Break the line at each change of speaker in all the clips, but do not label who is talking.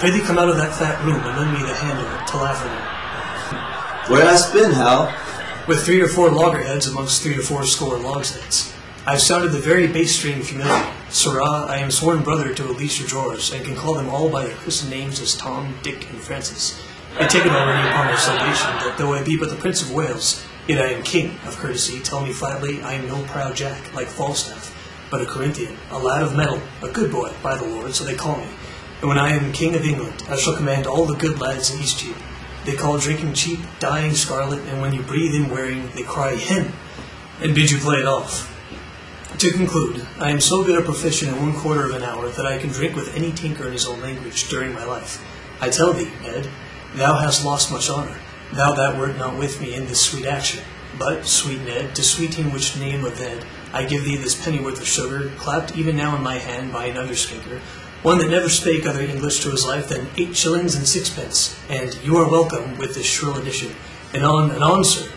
Prithee come out of that fat room and lend me the hand of it to laugh at
Where hast been, Hal?
with 3 or 4 loggerheads amongst 3 or 4 score logsheads. I've sounded the very base string of humility. Sirrah, I am sworn brother to Alicia drawers, and can call them all by their christened names as Tom, Dick, and Francis. I take it already upon my salvation that though I be but the Prince of Wales, yet I am king of courtesy. Tell me flatly, I am no proud jack, like Falstaff, but a Corinthian, a lad of mettle, a good boy, by the Lord, so they call me. And when I am king of England, I shall command all the good lads in Eastcheap. They call drinking cheap, dying scarlet, and when you breathe in wearing, they cry hen, and bid you play it off. To conclude, I am so good a proficient in 1/4 of an hour that I can drink with any tinker in his own language during my life. I tell thee, Ned, thou hast lost much honour, thou that wert not with me in this sweet action. But, sweet Ned, to sweet him which name of Ned, I give thee this pennyworth of sugar, clapped even now in my hand by an underskinker, one that never spake other English to his life than 8 shillings and 6pence, and you are welcome with this shrill addition. And on, sir.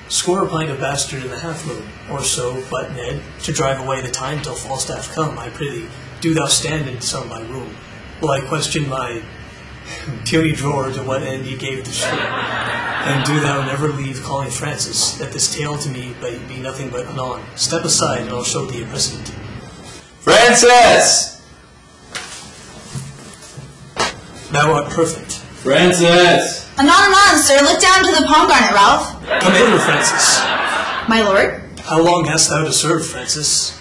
Score a pint of bastard in the half-moon, or so, but, Ned, to drive away the time till Falstaff come, I prithee, do thou stand in some my room, while I question my puny drawer to what end he gave the shilling, and do thou never leave calling Francis, that this tale to me be nothing but anon. Step aside, and I'll show thee a precedent.
Francis!
Thou art perfect.
Francis!
Anon, sir. Look down to the pomegranate, Ralph.
Come hither, Francis.
My lord?
How long hast thou to serve, Francis?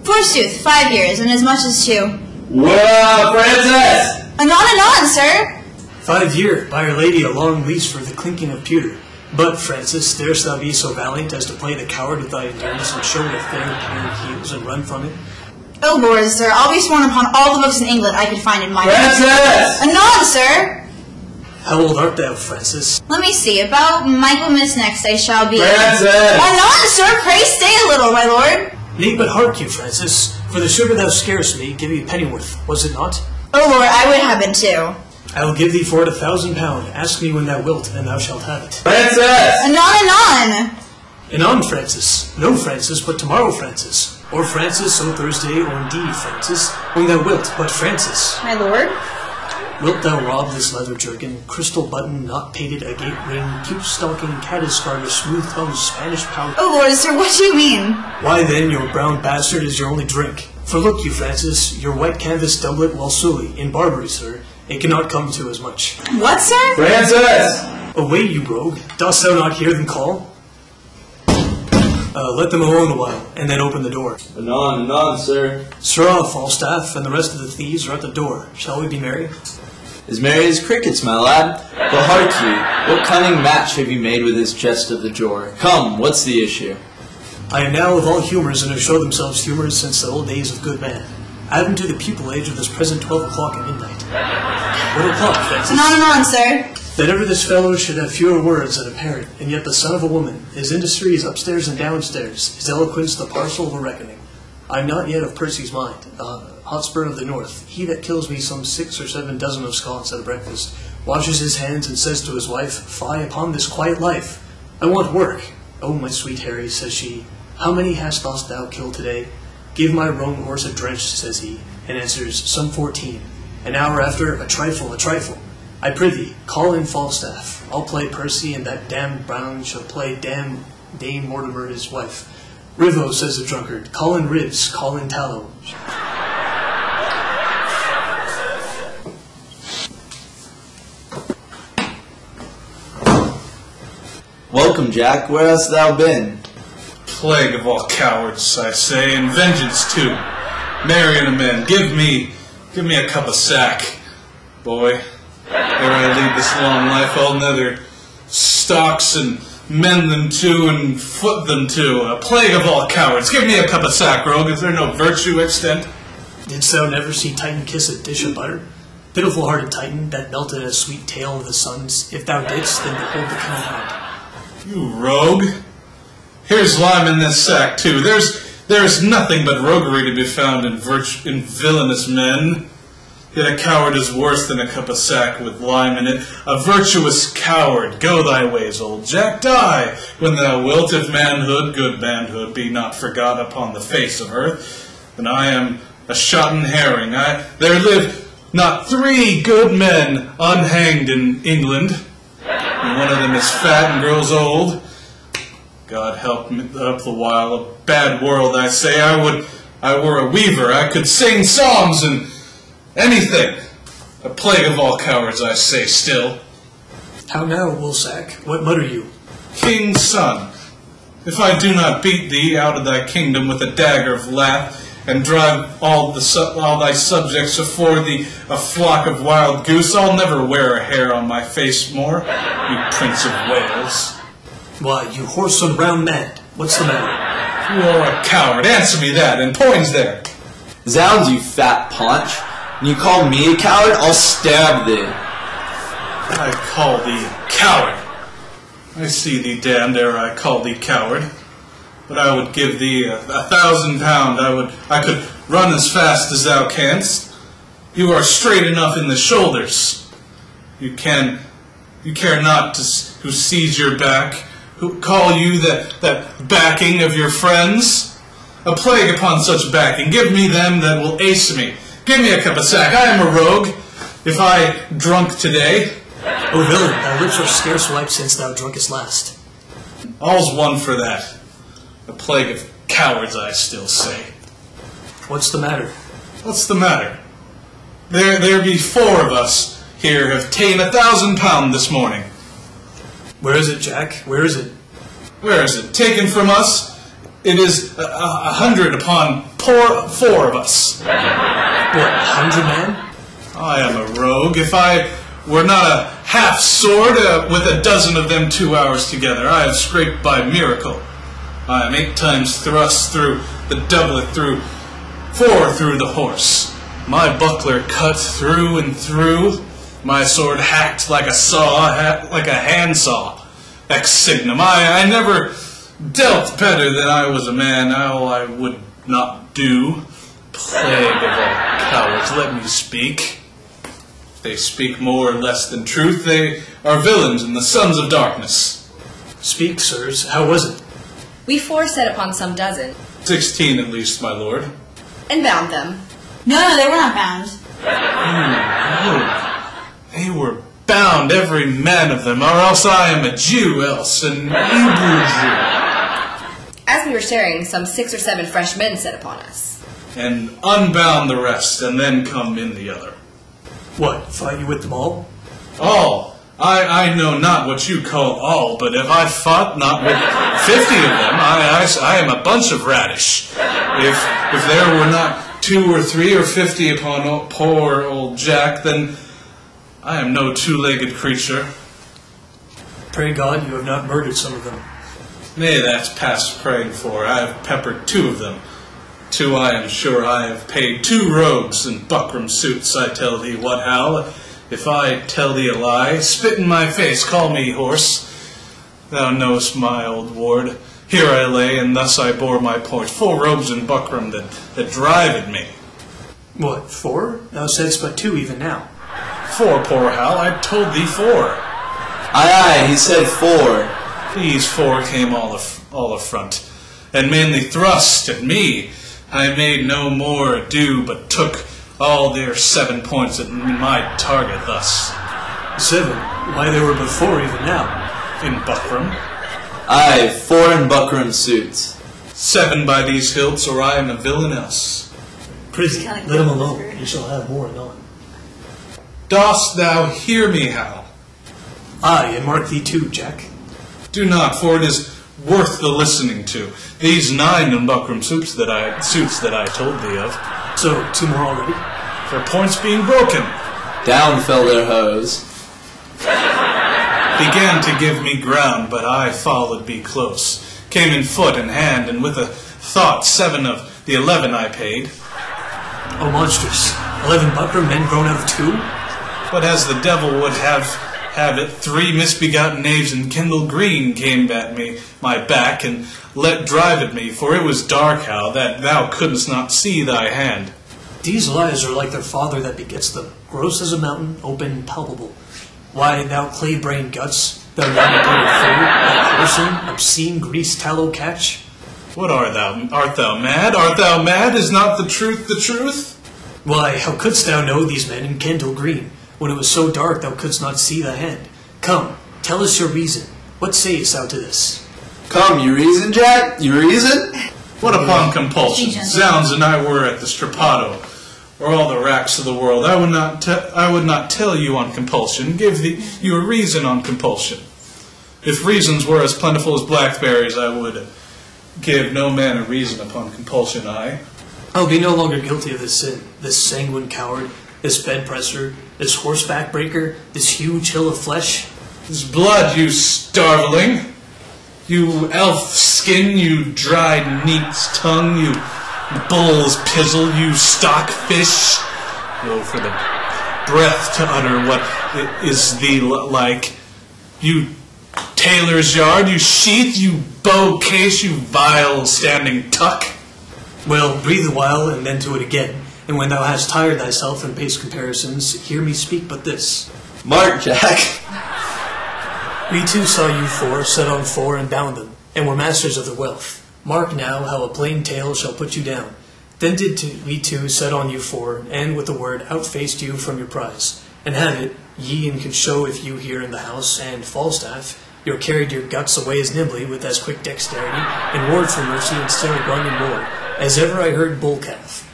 Forsooth, 5 years, and as much as 2.
Well, Francis!
Anon, sir.
5 year, by Our Lady, a long lease for the clinking of pewter. But, Francis, darest thou be so valiant as to play the coward with thy endurance and show me a fair pair of heels and run from it?
Oh, lord, sir, I'll be sworn upon all the books in England I could find in my
Francis!
Anon, sir.
How old art thou, Francis?
Let me see, about Michaelmas next I shall be.
Francis!
Anon, sir, pray stay a little, my lord.
Nay, but hark you, Francis. For the sugar thou scarest me, give me a pennyworth, was it not?
Oh, lord, I would have been too.
I will give thee for it 1,000 pound. Ask me when thou wilt, and thou shalt have it.
Francis!
Anon.
Anon, Francis. No, Francis, but tomorrow, Francis. Or Francis, o Thursday, or indeed, Francis, when thou wilt, but Francis.
My lord?
Wilt thou rob this leather jerkin, crystal button, not pated, agate ring, cute stocking, caddis garter, smooth tongue, Spanish powder?
Oh, lord, sir, what do you mean?
Why then, your brown bastard is your only drink. For look you, Francis, your white canvas doublet, well sully, in Barbary, sir, it cannot come to as much.
What, sir?
Francis!
Away, you rogue! Dost thou not hear them call? Let them alone a while, and then open the door.
Anon, sir.
Sirrah, Falstaff, and the rest of the thieves are at the door. Shall we be merry?
As merry as crickets, my lad. But hark ye, what cunning match have you made with this chest of the drawer? Come, what's the issue?
I am now of all humours, and have showed themselves humours since the old days of good man. Add them to the pupil-age of this present 12 o'clock at midnight. What o'clock, Francis?
Anon, sir.
That ever this fellow should have fewer words than a parrot, and yet the son of a woman. His industry is upstairs and downstairs, his eloquence the parcel of a reckoning. I am not yet of Percy's mind, Hotspur of the North, he that kills me some 6 or 7 dozen of Scots at a breakfast, washes his hands and says to his wife, Fie upon this quiet life, I want work. Oh, my sweet Harry, says she, how many hast thou killed today? Give my roan horse a drench, says he, and answers, some 14. An hour after, a trifle. I prithee, call in Falstaff. I'll play Percy, and that damned Brown shall play damn Dame Mortimer his wife. Rivo, says the drunkard, call in Ribs, call in Tallow.
Welcome, Jack. Where hast thou been?
Plague of all cowards, I say, and vengeance too. Marry and men, give me a cup of sack, boy. Ere I lead this long life, I'll nether stocks and mend them too and foot them too. A plague of all cowards, give me a cup of sack, rogue. Is there no virtue extant?
Didst thou never see Titan kiss a dish of butter? Pitiful-hearted Titan, that melted a sweet tale of the suns. If thou didst, then behold the compound.
You rogue. Here's lime in this sack, too. There's nothing but roguery to be found in villainous men. Yet a coward is worse than a cup of sack with lime in it. A virtuous coward. Go thy ways, old Jack. Die when thou wilt, if manhood, good manhood, be not forgot upon the face of earth. Then I am a shotten herring. There live not 3 good men unhanged in England, and one of them is fat and grows old. God help me up the while, a bad world, I say. I were a weaver, I could sing songs and anything. A plague of all cowards, I say still.
How now, Woolsack? What mutter you?
King's son, if I do not beat thee out of thy kingdom with a dagger of lath, and drive all thy subjects afore thee a flock of wild goose, I'll never wear a hair on my face more, you Prince of Wales.
Why, you whoreson round mad. What's the matter?
You are a coward. Answer me that, and points there.
Zounds, you fat paunch. And you call me a coward? I'll stab thee.
I call thee coward. I see thee damned ere I call thee coward. But I would give thee £1,000. I could run as fast as thou canst. You are straight enough in the shoulders. You care not who sees your back, who call you that backing of your friends. A plague upon such backing. Give me them that will ace me. Give me a cup of sack. I am a rogue. If I drunk today.
O villain, thy lips are scarce wiped since thou drunkest last.
All's one for that. A plague of cowards, I still say.
What's the matter?
What's the matter? There be 4 of us here have ta'en £1,000 this morning.
Where is it, Jack? Where is it?
Where is it? Taken from us? It is 100 upon 4 of us.
What, 100 men?
I am a rogue. If I were not a half sword with a dozen of them 2 hours together, I have scraped by miracle. I am 8 times thrust through the doublet, 4 through the horse. My buckler cut through and through, my sword hacked like a saw, like a handsaw. Ex signum. I never dealt better than I was a man. Now I would not do. Plague of all cowards, let me speak. If they speak more or less than truth, they are villains and the sons of darkness.
Speak, sirs. How was it?
We 4 set upon some dozen,
16 at least, my lord.
and bound them.
No, they were not bound.
They were bound, every man of them, or else I am a Jew, else an Hebrew Jew.
As we were sharing, some 6 or 7 fresh men set upon us.
And unbound the rest, and then come in the other.
What, fight you with them all?
All. I know not what you call all, but if I fought not with 50 of them, I am a bunch of radish. If there were not 2 or 3 or 50 upon poor old Jack, then I am no 2-legged creature.
Pray God you have not murdered some of them.
Nay, that's past praying for. I have peppered 2 of them. 2 I am sure I have paid. 2 rogues in buckram suits, I tell thee what, Hal. If I tell thee a lie, spit in my face, call me horse. Thou knowest my old ward. Here I lay, and thus I bore my point. 4 rogues in buckram that drived me.
What, 4? Thou saidst but 2 even now.
4, poor Hal, I told thee 4.
Aye, he said 4.
These 4 came all affront, and mainly thrust at me. I made no more ado, but took all their 7 points at my target thus.
7? Why, there were but 4 even now.
In buckram.
Aye, 4 in buckram suits.
7 by these hilts, or I am a villain else.
Prithee, let him alone. You shall have more anon.
Dost thou hear me, Hal?
Aye, and mark thee too, Jack.
Do not, for it is worth the listening to. These 9 in buckram suits that I told thee of.
So, 2 more already?
Their points being broken.
Down fell their hose.
Began to give me ground, but I followed be close. Came in foot and hand, and with a thought 7 of the 11 I paid.
Oh, monstrous. 11 buckram men grown out of 2?
But as the devil would have it, 3 misbegotten knaves in Kendal Green came at me, my back, and let drive at me, for it was dark, Hal, that thou couldst not see thy hand.
These lies are like their father that begets them, gross as a mountain, open, palpable. Why, thou clay-brained guts, thou young-blooded fool, thou whoreson, obscene, grease tallow catch?
What art thou? Art thou mad? Art thou mad? Is not the truth the truth?
Why, how couldst thou know these men in Kendal Green, when it was so dark thou couldst not see the hand? Come, tell us your reason. What sayest thou to this?
Come, you reason, Jack? You reason?
What upon compulsion? Zounds, and I were at the Strappado, or all the racks of the world. I would not tell you on compulsion. Give you a reason on compulsion. If reasons were as plentiful as blackberries, I would give no man a reason upon compulsion.
I'll be no longer guilty of this sin, this sanguine coward, this bed presser, this horseback breaker, this huge hill of flesh.
This blood, you starveling, you elf skin, you dried neat's tongue, you bull's pizzle, you stockfish. Oh, for the breath to utter what is thee like. You tailor's yard, you sheath, you bow case, you vile standing tuck.
Well, breathe a while, and then to it again. And when thou hast tired thyself in base comparisons, hear me speak but this.
Mark, Jack.
We too saw you four set on four and bound them, and were masters of the wealth. Mark now how a plain tale shall put you down. Then did we too set on you four, and with the word outfaced you from your prize. And have it, ye and can show if you here in the house, and Falstaff, you carried your guts away as nimbly, with as quick dexterity, and warred for mercy instead of run and roar, as ever I heard bull calf.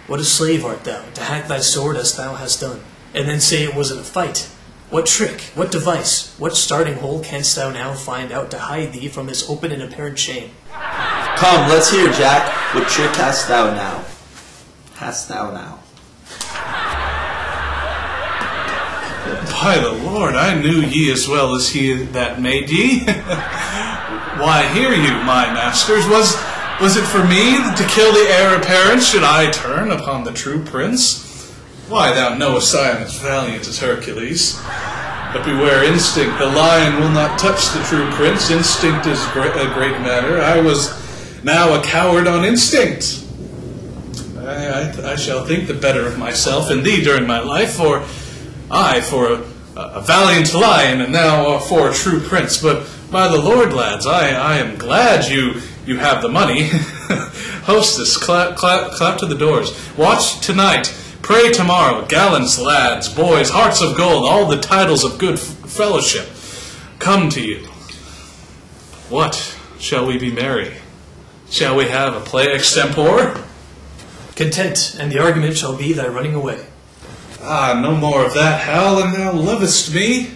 What a slave art thou, to hack thy sword as thou hast done, and then say it wasn't a fight. What trick, what device, what starting hole canst thou now find out to hide thee from this open and apparent shame?
Come, let's hear, Jack. What trick hast thou now? Hast thou now?
By the Lord, I knew ye as well as he that made ye. Why, hear you, my masters, was it for me to kill the heir apparent should I turn upon the true prince? Why, thou knowest I am as valiant as Hercules. But beware instinct, the lion will not touch the true prince. Instinct is a great matter. I was now a coward on instinct. I shall think the better of myself and thee during my life, for a valiant lion, and now for a true prince. But by the Lord, lads, I am glad you have the money. Hostess, clap to the doors. Watch tonight. Pray tomorrow, gallants, lads, boys, hearts of gold, all the titles of good fellowship come to you. What, shall we be merry? Shall we have a play extempore?
Content, and the argument shall be thy running away.
Ah, no more of that, Hal, and thou lovest me.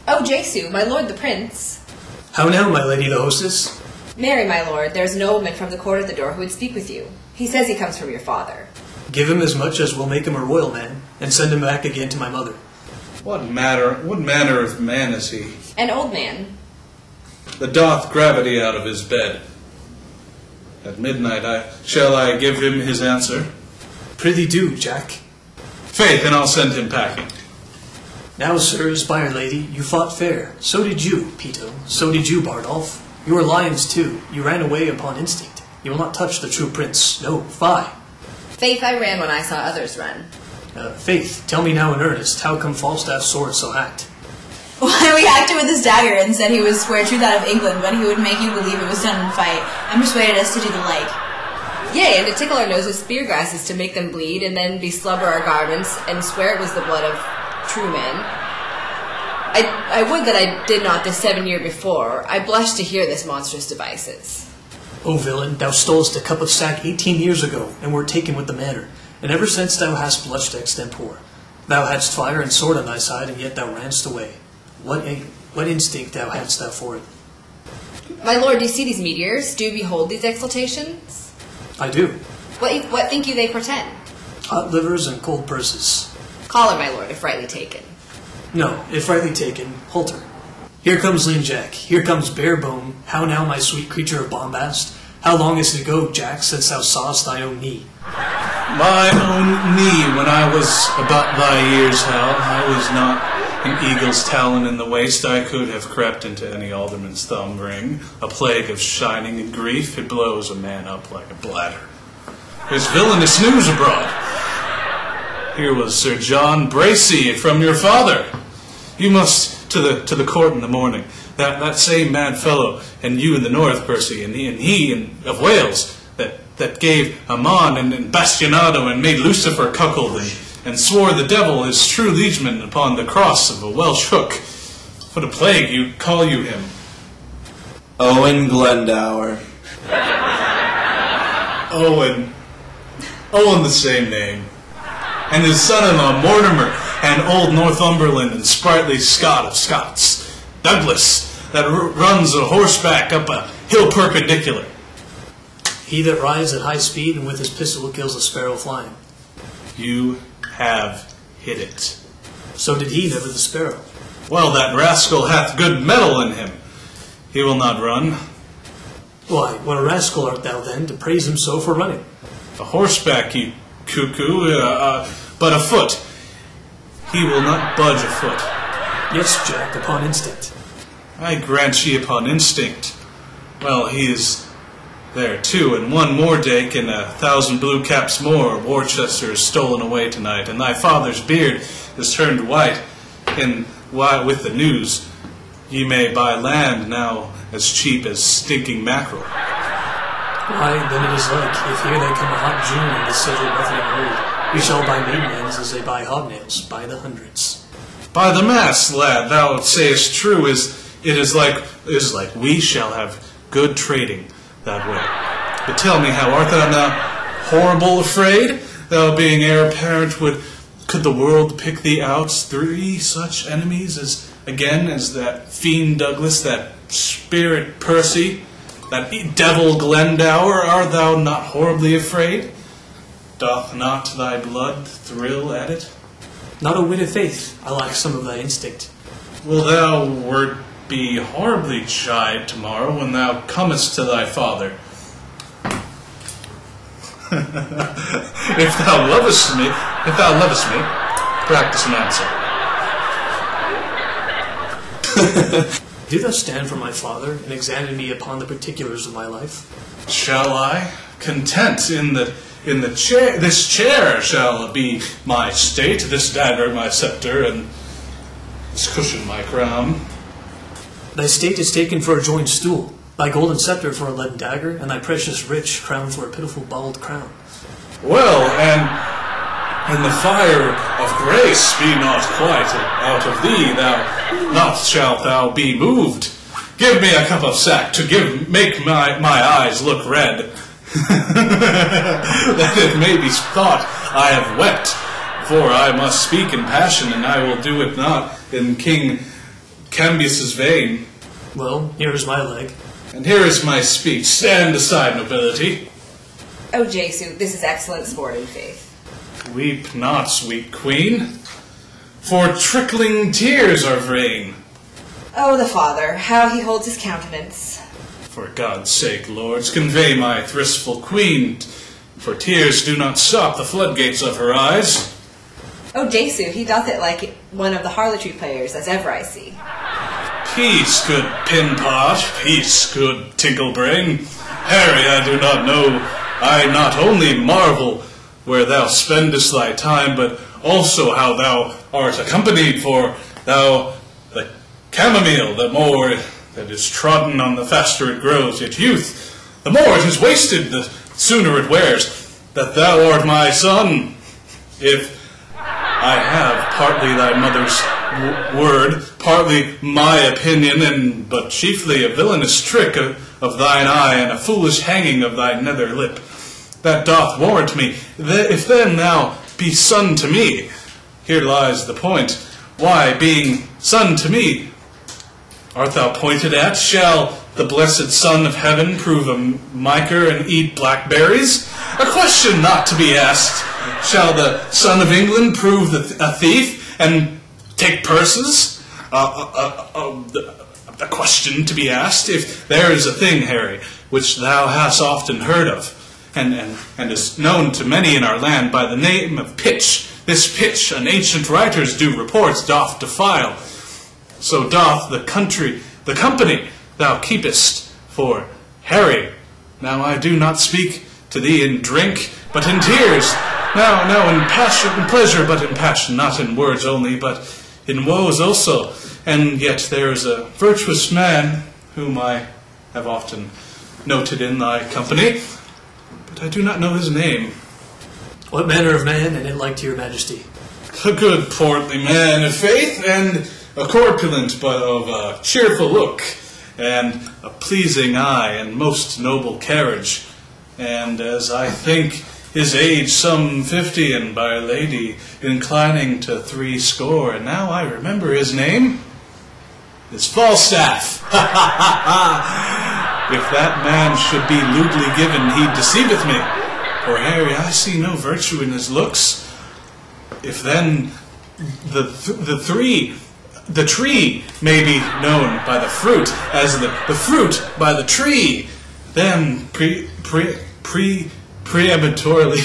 Oh, Jesu, my lord the prince.
How now, my lady the hostess?
Marry, my lord, there is a nobleman from the court at the door who would speak with you. He says he comes from your father.
Give him as much as will make him a royal man, and send him back again to my mother.
What manner of man is he?
An old man.
That doth gravity out of his bed. At midnight shall I give him his answer?
Prithee do, Jack.
Faith, and I'll send him packing.
Now, sirs, by our lady, you fought fair. So did you, Pito. So did you, Bardolph. You were lions, too. You ran away upon instinct. You will not touch the true prince. No, fie.
Faith, I ran when I saw others run.
Faith, tell me now in earnest, how come Falstaff's sword so hacked?
Why, we hacked it with his dagger and said he would swear truth out of England, but he would make you believe it was done in fight, and persuaded us to do the like.
Yea, and to tickle our noses with spear glasses to make them bleed, and then beslubber our garments, and swear it was the blood of true men. I would that I did not this 7 year before. I blush to hear this monstrous devices.
O villain, thou stolest a cup of sack 18 years ago, and wert taken with the manner, and ever since thou hast blushed extempore. Thou hadst fire and sword on thy side, and yet thou ranst away. What instinct thou hadst thou for it?
My lord, do you see these meteors? Do you behold these exaltations?
I do.
What think you they portend?
Hot livers and cold purses.
Call her, my lord, if rightly taken.
No, if rightly taken, halter. Here comes lean Jack. Here comes Barebone. How now, my sweet creature of bombast? How long is it ago, Jack, since thou sawest thy own knee?
My own knee, when I was about thy years, Hal. I was not an eagle's talon in the waist. I could have crept into any alderman's thumb ring. A plague of shining and grief, it blows a man up like a bladder. There's villainous news abroad. Here was Sir John Bracy from your father. You must to the court in the morning. That same mad fellow, and you in the north, Percy, and he of Wales, that that gave Ammon and Bastionado and made Lucifer cuckold and swore the devil his true liegeman upon the cross of a Welsh hook. What a plague you call you him?
Owen Glendower.
Owen the same name. And his son-in-law Mortimer, and old Northumberland and sprightly Scott of Scots. Douglas, that runs a horseback up a hill perpendicular.
He that rides at high speed and with his pistol kills a sparrow flying.
You have hit it.
So did he, never the sparrow.
Well, that rascal hath good mettle in him. He will not run.
Why, what a rascal art thou then, to praise him so for running?
A horseback, you cuckoo, but afoot. He will not budge a foot.
Yes, Jack, upon instinct.
I grant ye upon instinct. Well, he is there too, and one more dake and 1,000 blue caps more. Worcester is stolen away tonight, and thy father's beard is turned white. And with the news, ye may buy land now as cheap as stinking mackerel.
Why, then it is like, if here they come a hot June in the silver buffeting hold, we shall buy maidenheads as they buy hobnails, by the hundreds.
By the mass, lad, thou sayest true, it is like we shall have good trading that way. But tell me, how art thou now horrible afraid? Thou being heir apparent, could the world pick thee out 3 such enemies as that fiend Douglas, that spirit Percy, that devil Glendower? Art thou not horribly afraid? Doth not thy blood thrill at it?
Not a whit of faith. I lack some of thy instinct.
Will thou wert be horribly chid tomorrow when thou comest to thy father? If thou lovest me, practice an answer.
Do thou stand for my father, and examine me upon the particulars of my life?
Shall I? Content in the chair. This chair shall be my state, this dagger my scepter, and this cushion my crown.
Thy state is taken for a joined stool, thy golden scepter for a leaden dagger, and thy precious rich crown for a pitiful bald crown.
Well, and the fire of grace be not quite out of thee, not shalt thou be moved. Give me a cup of sack to make my eyes look red, that it may be thought I have wept, for I must speak in passion, and I will do it not in King Cambius's vein.
Well, here is my leg.
And here is my speech. Stand aside, nobility.
Oh, Jesu, this is excellent sport in faith.
Weep not, sweet queen, for trickling tears are vain.
Oh, the father, how he holds his countenance.
For God's sake, lords, convey my thristful queen, for tears do not stop the floodgates of her eyes.
Oh, Jesu, he doth it like one of the harlotry players, as ever I see.
Peace, good pinpot, peace, good tinklebrain. Harry, I do not know, I not only marvel where thou spendest thy time, but also how thou art accompanied, for thou, the chamomile, the more that is trodden on the faster it grows, yet youth, the more it is wasted, the sooner it wears, that thou art my son. If I have partly thy mother's word, partly my opinion, but chiefly a villainous trick of thine eye, and a foolish hanging of thy nether lip, that doth warrant me, that if then thou be son to me, here lies the point. Why, being son to me, art thou pointed at? Shall the blessed Son of Heaven prove a miker and eat blackberries? A question not to be asked. Shall the Son of England prove a thief and take purses? A question to be asked. If there is a thing, Harry, which thou hast often heard of, and is known to many in our land by the name of pitch, this pitch, an ancient writers do report, doth defile. So doth the company thou keepest. For, Harry, now I do not speak to thee in drink, but in tears. Now in passion, in pleasure, but in passion, not in words only, but in woes also. And yet there is a virtuous man, whom I have often noted in thy company, but I do not know his name.
What manner of man, and it like to your majesty?
A good portly man of faith, and a corpulent, but of a cheerful look, and a pleasing eye, and most noble carriage. And as I think his age some 50, and by a lady inclining to 60, and now I remember his name, is Falstaff. If that man should be lewdly given, he deceiveth me. For Harry, I see no virtue in his looks. If then the tree may be known by the fruit, as the fruit by the tree, then preemptorily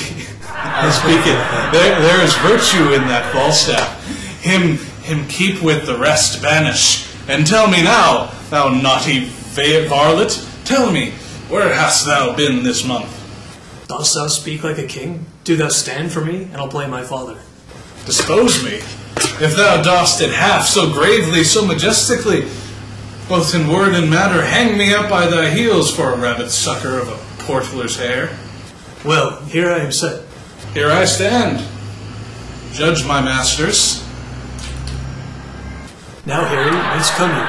speaking, there is virtue in that Falstaff. Him keep with the rest banish. And tell me now, thou naughty varlet, tell me, where hast thou been this month?
Dost thou speak like a king? Do thou stand for me, and I'll play my father.
Dispose me, if thou dost it half so gravely, so majestically, both in word and matter, hang me up by thy heels for a rabbit sucker of a portler's hair.
Well, here I am set.
Here I stand. Judge, my masters.
Now, Harry, whence come you?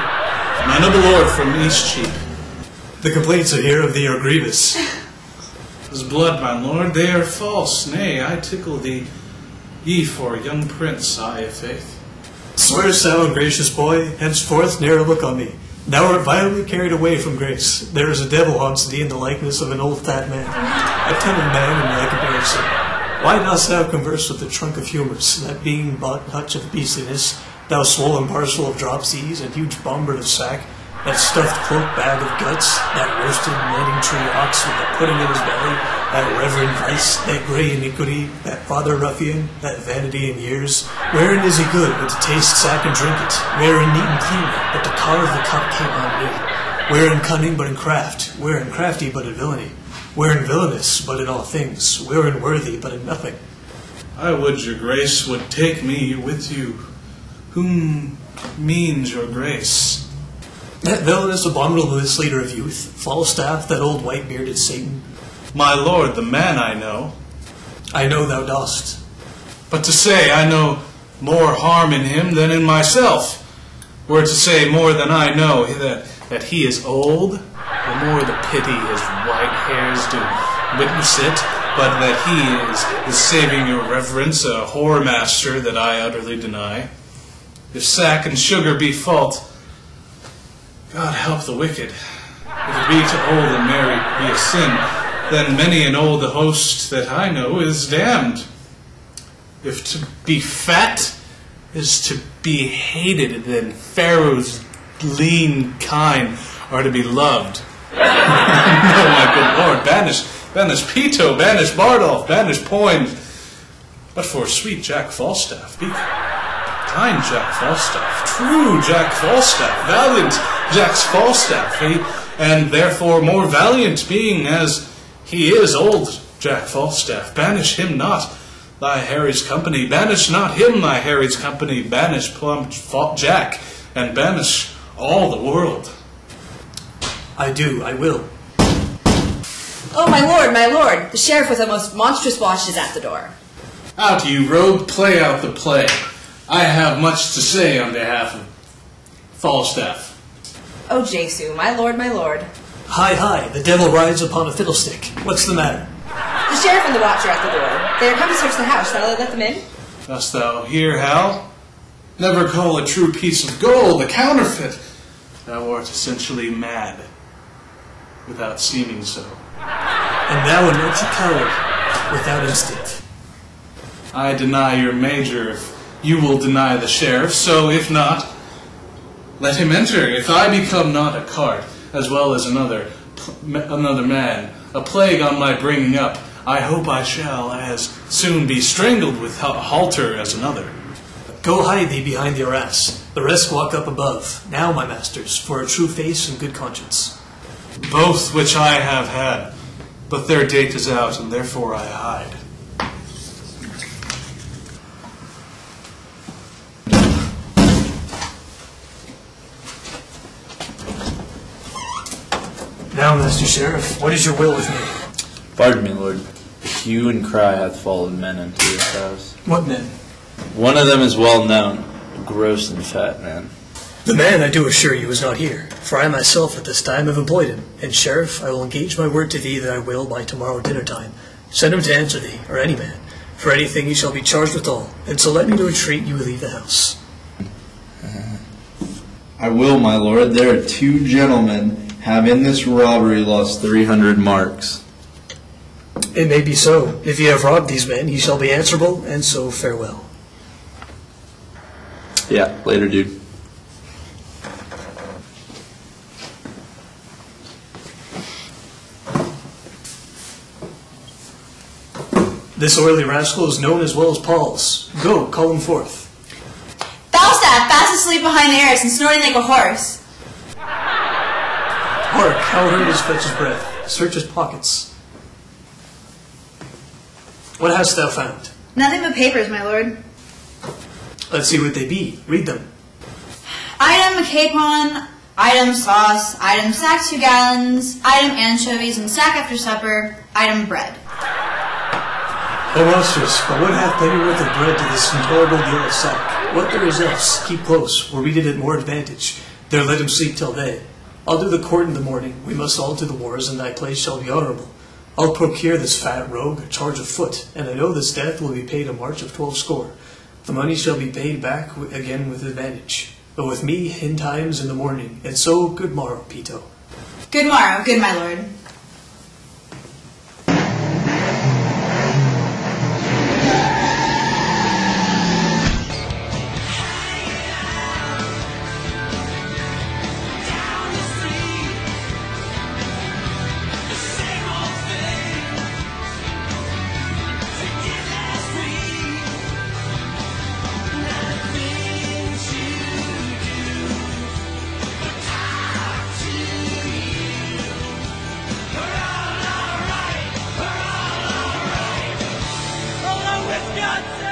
My noble lord from Eastcheap.
The complaints I hear of thee are grievous.
His blood, my lord, they are false. Nay, I tickle thee, ye for a young prince, I, faith.
Swearest thou, gracious boy, henceforth ne'er look on me. Thou art violently carried away from grace. There is a devil haunts thee in the likeness of an old fat man. A timid man in thy comparison. Why dost thou converse with the trunk of humours, that being but hutch of beastliness, thou swollen parcel of dropsies, and huge bombard of sack, that stuffed cloak bag of guts, that roasted landing tree ox with a pudding in his belly, that reverend vice, that grey iniquity, that father ruffian, that vanity in years, wherein is he good but to taste sack and drink it? Wherein neat and cleanly, but to carve the cup came on me? Wherein cunning but in craft? Wherein crafty but in villainy? Wherein villainous but in all things? Wherein worthy but in nothing?
I would your grace would take me with you. Whom means your grace?
That villainous abominable misleader of youth, Falstaff, that old white-bearded Satan.
My lord, the man I know.
I know thou dost.
But to say I know more harm in him than in myself, were to say more than I know, that he is old, the more the pity his white hairs do witness it, but that he is saving your reverence, a whoremaster that I utterly deny. If sack and sugar be fault, God help the wicked. If it be to old and merry be a sin, then many an old host that I know is damned. If to be fat is to be hated, then Pharaoh's lean kine are to be loved. No, my good lord, banish Peto, banish Bardolph, banish Poynd. But for sweet Jack Falstaff, be kind Jack Falstaff, true Jack Falstaff, valiant Jack Falstaff, and therefore more valiant, being as he is old Jack Falstaff. Banish him not, thy Harry's company. Banish not him, thy Harry's company. Banish plump Jack, and banish all the world.
I will.
Oh, my lord, the sheriff with the most monstrous watch is at the door.
Out, you rogue, play out the play. I have much to say on behalf of Falstaff.
Oh, Jesu, my lord.
Hi, the devil rides upon a fiddlestick. What's the matter?
The sheriff and the watch are at the door. They are come to search the house. Shall I let them in?
Dost thou hear, Hal? Never call a true piece of gold a counterfeit. Thou art essentially mad, without seeming so.
And thou a naughty coward, without instinct.
I deny your major if you will deny the sheriff, so if not, let him enter. If I become not a cart, as well as another man, a plague on my bringing up, I hope I shall as soon be strangled with halter as another.
Go hide thee behind your ass. The rest walk up above. Now, my masters, for a true face and good conscience.
Both which I have had, but their date is out, and therefore I hide.
Now, Master Sheriff, what is your will with me?
Pardon me, lord. A hue and cry hath followed men into this house.
What men?
One of them is well known, a gross and fat man.
The man, I do assure you, is not here, for I myself at this time have employed him. And, Sheriff, I will engage my word to thee that I will, by tomorrow dinner time, send him to answer thee, or any man. For anything he shall be charged withal, and so let me to entreat you will leave the house.
I will, my lord. There are 2 gentlemen have in this robbery lost 300 marks.
It may be so. If ye have robbed these men, ye shall be answerable, and so farewell.
Yeah, later, dude.
This oily rascal is known as well as Paul's. Go, call him forth.
Falstaff, fast asleep behind the arras and snorting like a horse.
Hark, how hurried is fetch his breath. Search his pockets. What hast thou found?
Nothing but papers, my lord.
Let's see what they be. Read them.
Item capon, item sauce, item sack 2 gallons, item anchovies and sack after supper, item bread.
O monstrous, but what hath penny worth of bread to this intolerable yellow sack? What there is else, keep close, where we did at more advantage. There let him sleep till day. I'll do the court in the morning, we must all to the wars, and thy place shall be honourable. I'll procure this fat rogue a charge of foot, and I know this death will be paid a march of 12 score. The money shall be paid back again with advantage. But with me, in times in the morning, and so good morrow, Pito.
Good morrow, good my lord.
Got